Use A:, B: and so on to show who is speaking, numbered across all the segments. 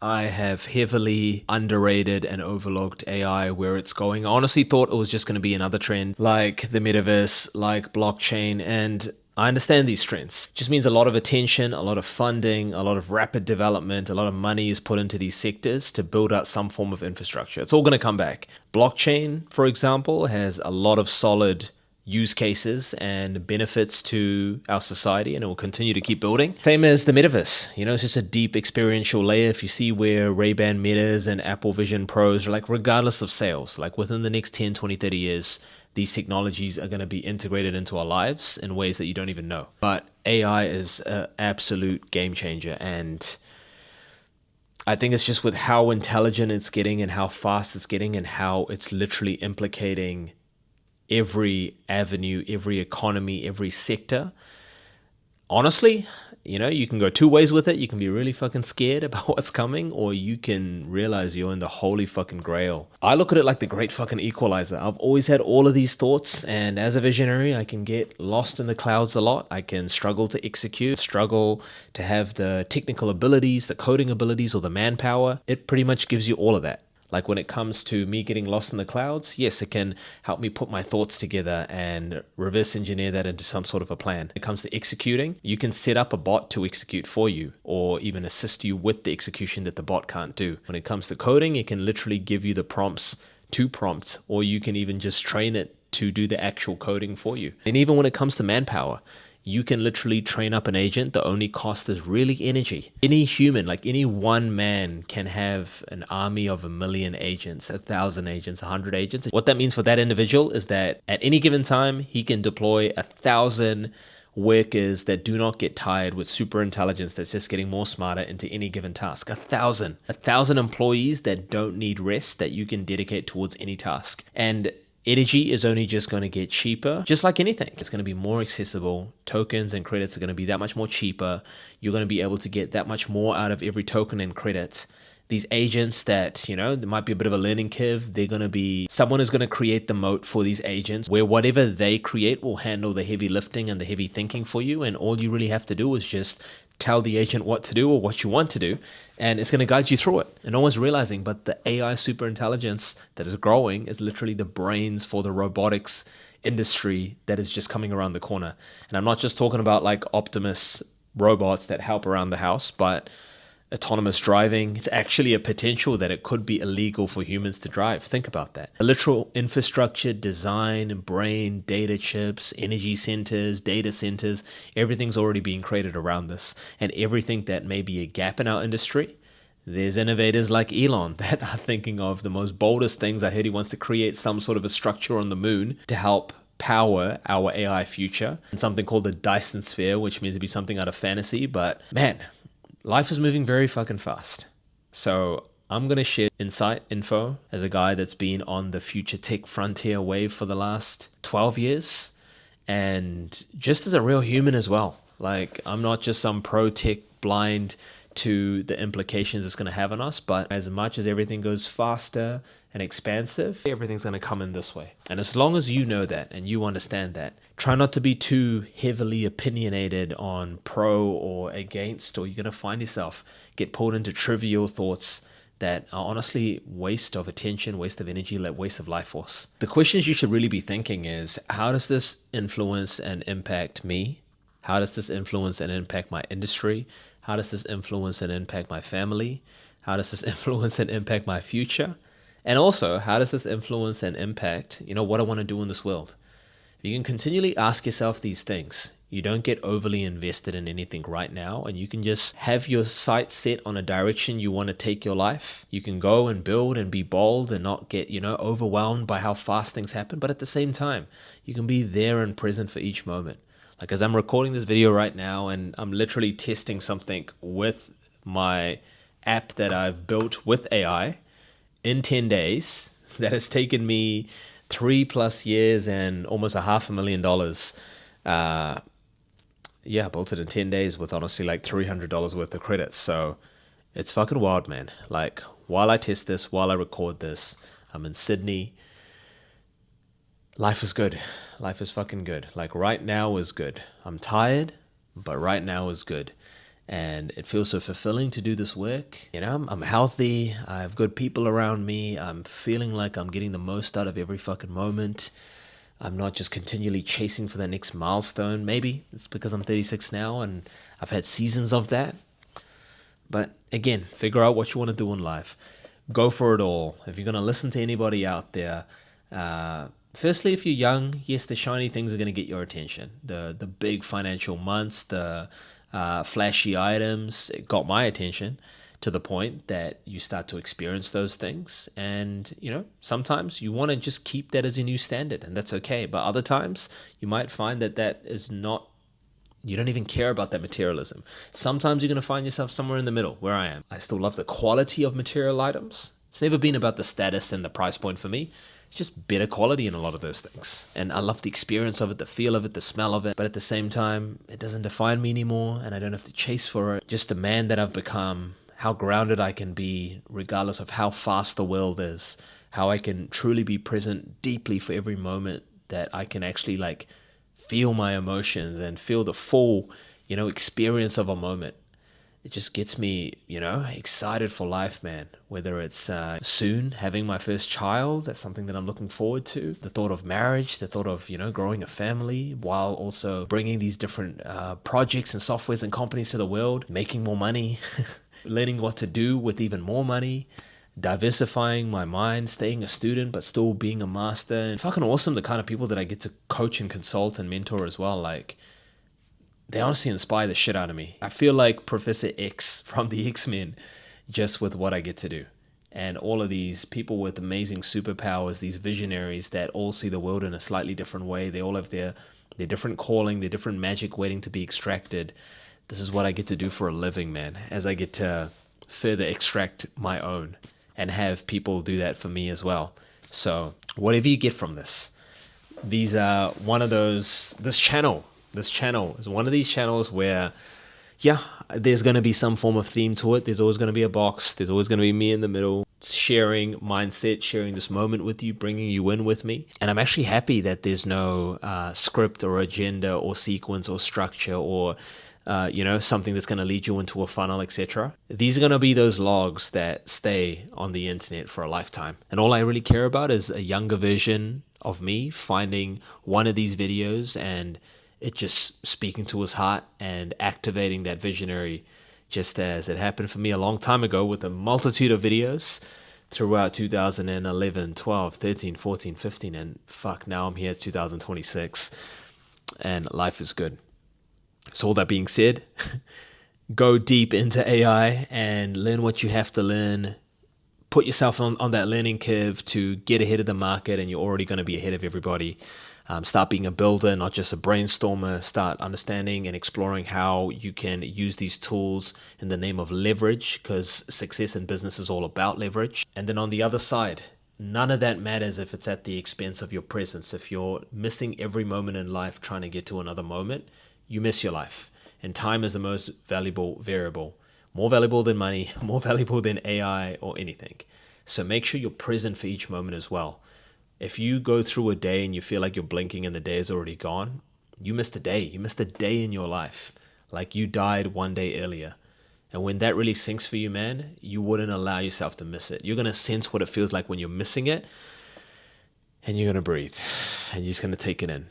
A: I have heavily underrated and overlooked AI where it's going. I honestly thought it was just going to be another trend like the metaverse, like blockchain, and I understand these trends. It just means a lot of attention, a lot of funding, a lot of rapid development, a lot of money is put into these sectors to build out some form of infrastructure. It's all going to come back. Blockchain, for example, has a lot of solid use cases and benefits to our society, and it will continue to keep building. Same as the metaverse, it's just a deep experiential layer. If you see where Ray-Ban Metas and Apple Vision Pros are, like, regardless of sales, like within the next 10, 20, 30 years, these technologies are going to be integrated into our lives in ways that you don't even know. But AI is an absolute game changer, and I think it's just with how intelligent it's getting and how fast it's getting and how it's literally implicating every avenue, every economy, every sector. Honestly, you can go two ways with it. You can be really fucking scared about what's coming, or you can realize you're in the holy fucking grail. I look at it like the great fucking equalizer. I've always had all of these thoughts, and as a visionary, I can get lost in the clouds a lot. I can struggle to execute, struggle to have the technical abilities, the coding abilities, or the manpower. It pretty much gives you all of that. Like when it comes to me getting lost in the clouds, yes, it can help me put my thoughts together and reverse engineer that into some sort of a plan. When it comes to executing, you can set up a bot to execute for you or even assist you with the execution that the bot can't do. When it comes to coding, it can literally give you the prompts to prompt, or you can even just train it to do the actual coding for you. And even when it comes to manpower, you can literally train up an agent. The only cost is really energy. Any human, like any one man, can have an army of 1,000,000 agents, 1,000 agents, 100 agents. What that means for that individual is that at any given time, he can deploy 1,000 workers that do not get tired with super intelligence that's just getting more smarter into any given task. 1,000 employees that don't need rest that you can dedicate towards any task. And energy is only just going to get cheaper, just like anything. It's going to be more accessible. Tokens and credits are going to be that much more cheaper. You're going to be able to get that much more out of every token and credit. These agents that, there might be a bit of a learning curve. Someone is going to create the moat for these agents where whatever they create will handle the heavy lifting and the heavy thinking for you. And all you really have to do is just tell the agent what to do or what you want to do, and it's going to guide you through it. And no one's realizing, but the AI super intelligence that is growing is literally the brains for the robotics industry that is just coming around the corner. And I'm not just talking about like Optimus robots that help around the house, but autonomous driving. It's actually a potential that it could be illegal for humans to drive. Think about that. The literal infrastructure, design, brain, data chips, energy centers, data centers, everything's already being created around this. And everything that may be a gap in our industry, there's innovators like Elon that are thinking of the most boldest things. I heard he wants to create some sort of a structure on the moon to help power our AI future. And something called the Dyson Sphere, which means to be something out of fantasy. But man, life is moving very fucking fast. So I'm going to share insight info as a guy that's been on the future tech frontier wave for the last 12 years. And just as a real human as well. Like, I'm not just some pro tech blind to the implications it's going to have on us, but as much as everything goes faster and expansive, everything's going to come in this way. And as long as you know that and you understand that, try not to be too heavily opinionated on pro or against, or you're going to find yourself get pulled into trivial thoughts that are honestly waste of attention, waste of energy, waste of life force. The questions you should really be thinking is, how does this influence and impact me? How does this influence and impact my industry? How does this influence and impact my family? How does this influence and impact my future? And also, how does this influence and impact, what I want to do in this world? If you can continually ask yourself these things, you don't get overly invested in anything right now, and you can just have your sights set on a direction you want to take your life. You can go and build and be bold and not get, overwhelmed by how fast things happen. But at the same time, you can be there and present for each moment. Like, as I'm recording this video right now and I'm literally testing something with my app that I've built with AI in 10 days, that has taken me 3+ years and almost $500,000. I built it in 10 days with honestly like $300 worth of credits. So it's fucking wild, man. Like, while I test this, while I record this, I'm in Sydney. Life is good. Life is fucking good. Like, right now is good. I'm tired, but right now is good. And it feels so fulfilling to do this work. You know, I'm healthy. I have good people around me. I'm feeling like I'm getting the most out of every fucking moment. I'm not just continually chasing for the next milestone. Maybe it's because I'm 36 now and I've had seasons of that. But again, figure out what you want to do in life. Go for it all. If you're going to listen to anybody out there, firstly, if you're young, yes, the shiny things are going to get your attention. The big financial months, the flashy items, it got my attention to the point that you start to experience those things. And, you know, sometimes you want to just keep that as your new standard, and that's okay. But other times you might find that that is not, you don't even care about that materialism. Sometimes you're going to find yourself somewhere in the middle, where I am. I still love the quality of material items. It's never been about the status and the price point for me. It's just better quality in a lot of those things. And I love the experience of it, the feel of it, the smell of it. But at the same time, it doesn't define me anymore, and I don't have to chase for it. Just the man that I've become, how grounded I can be regardless of how fast the world is, how I can truly be present deeply for every moment, that I can actually like feel my emotions and feel the full, you know, experience of a moment. It just gets me, you know, excited for life, man. Whether it's soon having my first child, that's something that I'm looking forward to. The thought of marriage, the thought of, you know, growing a family while also bringing these different projects and softwares and companies to the world, making more money, learning what to do with even more money, diversifying my mind, staying a student but still being a master. And fucking awesome, the kind of people that I get to coach and consult and mentor as well. Like, they honestly inspire the shit out of me. I feel like Professor X from the X-Men just with what I get to do. And all of these people with amazing superpowers, these visionaries that all see the world in a slightly different way. They all have their different calling, their different magic waiting to be extracted. This is what I get to do for a living, man, as I get to further extract my own and have people do that for me as well. So whatever you get from this, these are one of those, this channel is one of these channels where, yeah, there's going to be some form of theme to it. There's always going to be a box. There's always going to be me in the middle, sharing mindset, sharing this moment with you, bringing you in with me. And I'm actually happy that there's no script or agenda or sequence or structure or you know, something that's going to lead you into a funnel, etc. These are going to be those logs that stay on the internet for a lifetime. And all I really care about is a younger version of me finding one of these videos and it just speaking to his heart and activating that visionary, just as it happened for me a long time ago with a multitude of videos throughout 2011, 12, 13, 14, 15, and fuck, now I'm here, it's 2026, and life is good. So all that being said, go deep into AI and learn what you have to learn. Put yourself on that learning curve to get ahead of the market, and you're already going to be ahead of everybody. Start being a builder, not just a brainstormer. Start understanding and exploring how you can use these tools in the name of leverage, because success in business is all about leverage. And then on the other side, none of that matters if it's at the expense of your presence. If you're missing every moment in life trying to get to another moment, you miss your life. And time is the most valuable variable. More valuable than money, more valuable than AI or anything. So make sure you're present for each moment as well. If you go through a day and you feel like you're blinking and the day is already gone, you missed a day. You missed a day in your life. Like you died one day earlier. And when that really sinks for you, man, you wouldn't allow yourself to miss it. You're going to sense what it feels like when you're missing it. And you're going to breathe. And you're just going to take it in.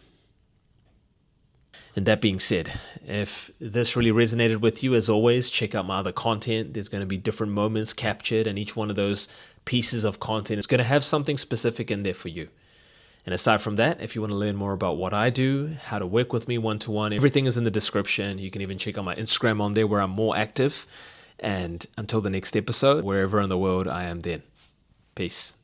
A: And that being said, if this really resonated with you, as always, check out my other content. There's going to be different moments captured, and each one of those pieces of content is going to have something specific in there for you. And aside from that, if you want to learn more about what I do, how to work with me one-to-one, everything is in the description. You can even check out my Instagram on there where I'm more active. And until the next episode, wherever in the world I am then. Peace.